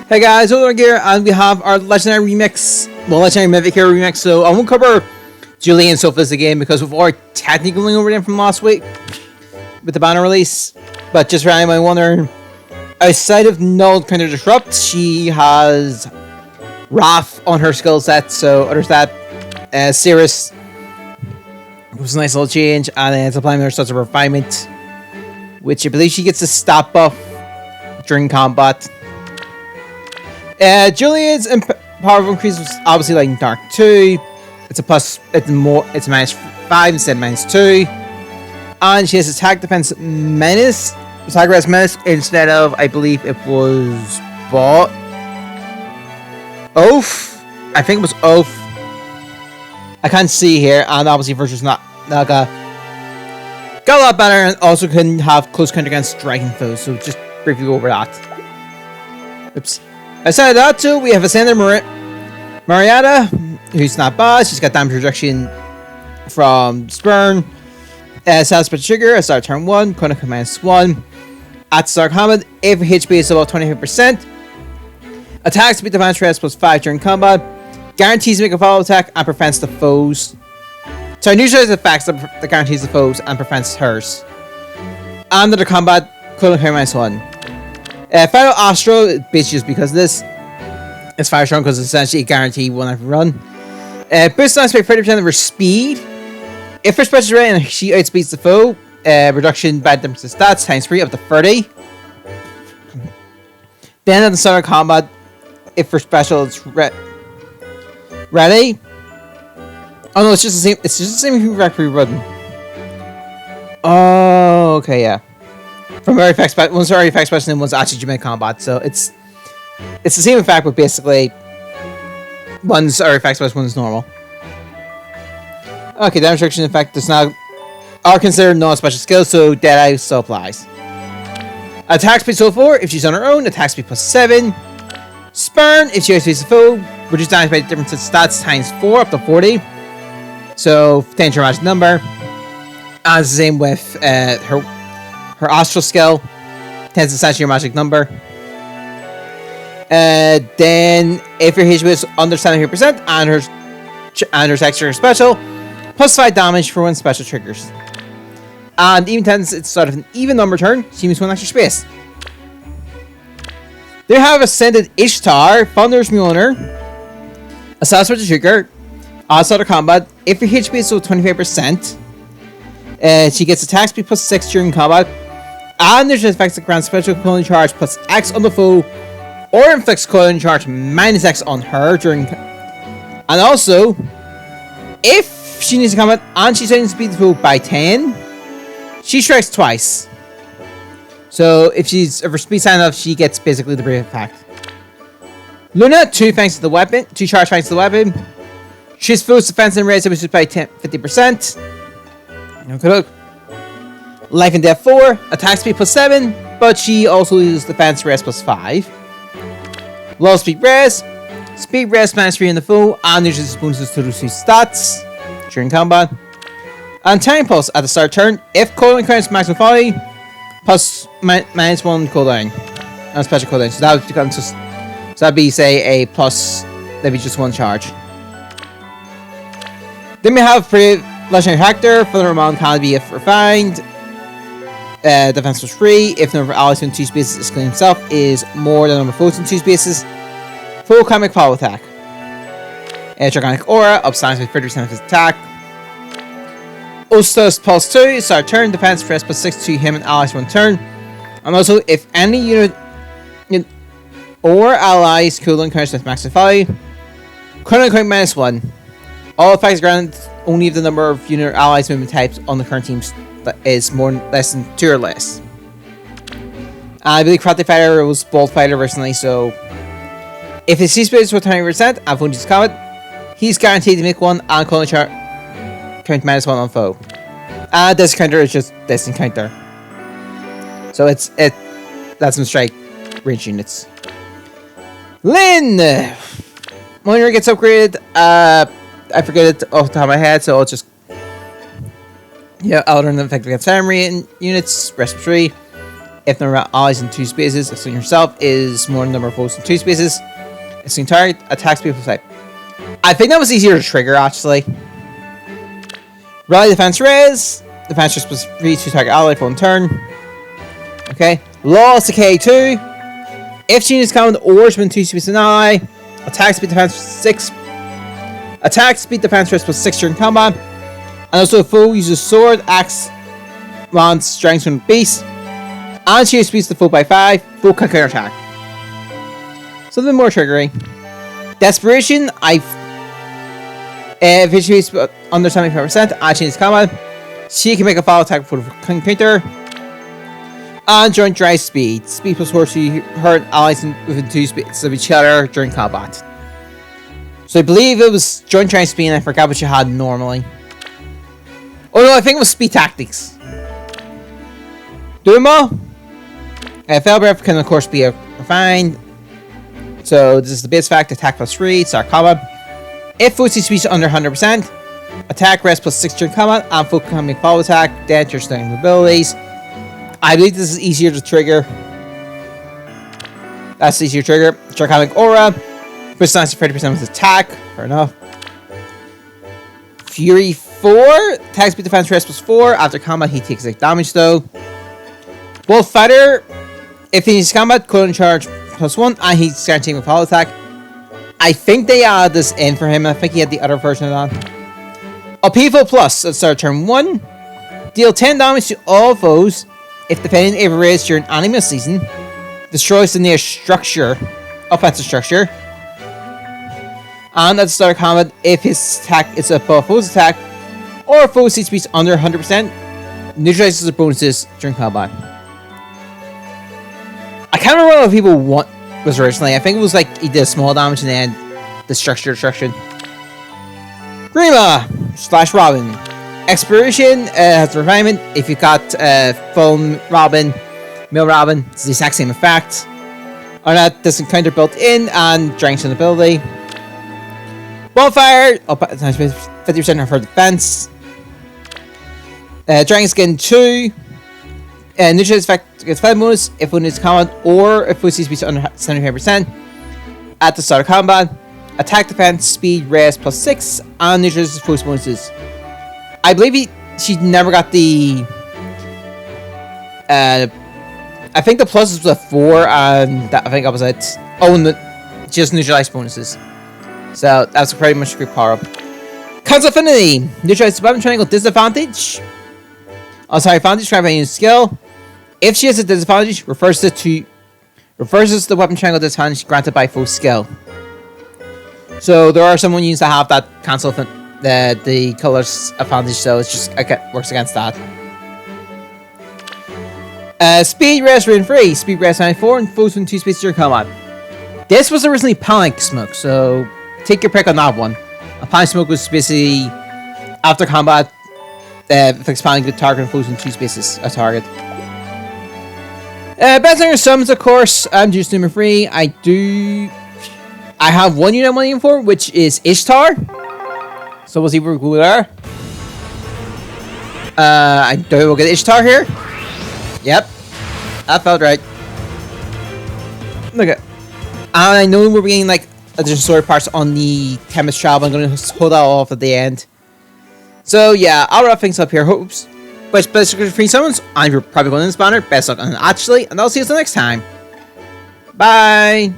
Hey guys, over here, and we have our Legendary Remix, Legendary Mythic Hero Remix. So I won't cover Julie and Sophia's again because we've already technically going over them from last week with the banner release. But just for anyone wondering, outside of Null Counter Disrupt, she has Wrath on her skill set. So others that Cirrus was a nice little change, and then it's applying her Sons of Refinement, which I believe she gets a stat buff during combat. Julian's power increase was obviously like Dark 2. It's a plus, it's -5 instead of -2. And she has attack defense menace, attack rest menace instead of, I believe it was Oath. I think it was Oath. I can't see here, and obviously versus Naga got a lot better, and also can have close counter against striking foes. So just briefly go over that. Oops. Aside of that too, we have Ascender Marietta, who's not bad. She's got damage reduction from Spurn. South Special Trigger, at start turn 1, Chronic -1. At start combat, if her HP is about 25%. Attack speed defense rest +5 during combat. Guarantees to make a follow attack and prevents the foes. So neutralizes the effects that guarantees the foes and prevents hers. Under the combat, Chronic -1. Final Astro, basically just because of this, it's Fire Strong because it's essentially a guaranteed one every run. Boost on speed 30% of her speed. If her special is ready and she outspeeds the foe, reduction by difference of stats times 3 up to 30. Then at the start of combat, if her special is ready. Oh no, it's just the same. It's just the same if you regularly run. Oh, okay, yeah. From her effect special, one's her effect special and one's actually Jamaican combat, so it's the same effect, but basically one's her effect special, one's normal. Okay, damage reduction effect does not are considered non-special skills, so Deadeye still applies. Attack speed so far, if she's on her own, attack speed +7. Spurn, if she outspeeds the foe, reduce damage by difference in stats times 4 up to 40. So 10 to her magic number. And it's the same with her Astral skill, 10 is essentially your magic number. Then, if your HP is under 73% and her extra special, +5 damage for when special triggers. And even 10, it's sort of an even number turn, so you use 1 extra space. They have Ascended Ishtar, Thunder's Mjolnir, a special trigger, outside of combat. If your HP is so 25%, she gets attack speed +6 during combat. And there's effects that grant special coiling charge +X on the foe, or inflicts coiling charge -X on her during. And also, if she needs to combat and she's trying to speed the foe by 10, she strikes twice. So if her speed high enough, she gets basically the brave effect. Luna, 2 thanks to the weapon, 2 charge thanks to the weapon. She's foe's defense and raise which by 50%. Okay, look. Life and Death 4, attack speed +7, but she also uses defense rest +5. Low speed rest -3 in the foe, and there's just bonuses to those 2 stats during combat. And Time Pulse at the start turn, if cooldown counts maximum volley, +1 cooldown. And special cooldown. So that would become just, so that'd be say a plus, that'd be just 1 charge. Then we have Legendary Hector, for the Ramon can be if refined. Defense +3. If the number of allies in 2 spaces excluding himself is more than the number of foes in 2 spaces. Full comic follow attack. Dragonic Aura, up signs with 30% of his attack. Ostos +2, start turn, defense rest +6 to him and allies 1 turn. And also, if any unit or allies cooldown counters with max value, cooldown count -1. All effects granted only if the number of unit or allies movement types on the current team is less than 2 or less. I believe Karate Fighter was Bolt Fighter recently, so if his C space with 20% and phone uses combat, he's guaranteed to make 1 and cooldown chart count -1 on foe. And this counter is just this encounter. So that's some strike range units. Lynn! Monitor gets upgraded. I forget it off the top of my head, so I'll just I'll learn the effect against family units, rest 3. if the number of allies in 2 spaces, excluding yourself, is more than the number of foes in 2 spaces. Excluding target, attack speed plus 5. I think that was easier to trigger, actually. Rally defense res. Defense res plus 3 to target ally for 1 turn. Okay. Loss decay 2. If she is common or within 2 spaces an ally, attack speed defense 6. Attack speed defense res plus 6 during combat. And also a foe uses sword, axe, lance, strength, and beast. And she speeds the foe by 5. Foe can counter attack. Something more triggering. Desperation. If it is under 75%, and she is combat, she can make a follow attack for the counter. And joint drive speed. Speed plus 4 to hurt allies within 2 spaces of each other during combat. So I believe it was joint drive speed, and I forgot what you had normally. Oh no, I think it was speed tactics. Duma. Fail breath can of course be refined. So this is the base fact, attack plus 3, start combat. If foe speed under 100%, attack rest plus 6 during combat, and foe can make follow attack, then your stunning abilities. I believe this is easier to trigger. That's the easier trigger. Draconic Aura. Puts 30% with attack. Fair enough. Fury 4. Attack speed defense rest plus 4. After combat, he takes 6 damage though. Wolf Fighter. If he needs combat, cooldown charge plus 1. And he's guaranteed with follow attack. I think they added this in for him. I think he had the other version of that. Upheaval Plus. Let's start turn 1. Deal 10 damage to all foes. If defending ever raised during anime season, destroys the nearest structure, offensive structure, and at the start of combat, if his attack is above foe's attack, or foe speed under 100%, neutralizes the bonuses during combat. I can't remember what people want was originally. I think it was like he did small damage and then the structure destruction. Grima / Robin. Expiration has refinement. If you got Foam Robin, Mill Robin, it's the exact same effect. Or that this encounter built in and drank an ability. Bonfire, up 50% of her defense. Dragon Skin 2. Neutral effect gets 5 bonus if one is combat or if foe speed under 75% at the start of combat. Attack defense, speed, rest plus 6, and neutral foe bonuses. I believe she never got the. I think the plus was a 4, and I think that was it. Oh, and just neutralized bonuses. So that's pretty much a great power up. Cons Affinity. Neutralized weapon triangle disadvantage. Oh, sorry, advantage for any skill. If she has a disadvantage, reverses the weapon triangle disadvantage granted by foe skill. So there are some units that have that cancel the colors advantage, so it's just works against that. Speed rest rain free, speed rest 94, and foes within 2 spaces during combat. This was originally Panic Smoke, so take your pick on that one. A Panic Smoke was basically after combat, fix panic the target and foes in 2 spaces a target. Best on your summons, of course. I'm just number 3. I have one unit I'm waiting for, which is Ishtar. So we'll see if we're good there. I don't know, we'll get Ishtar here. Yep. That felt right. Look at. And I know we're getting like additional story parts on the Chemist Travel. I'm going to hold that off at the end. So yeah, I'll wrap things up here. Hopes. But best luck free summons. I'm probably going to this banner. Best luck on it actually. And I'll see you next time. Bye.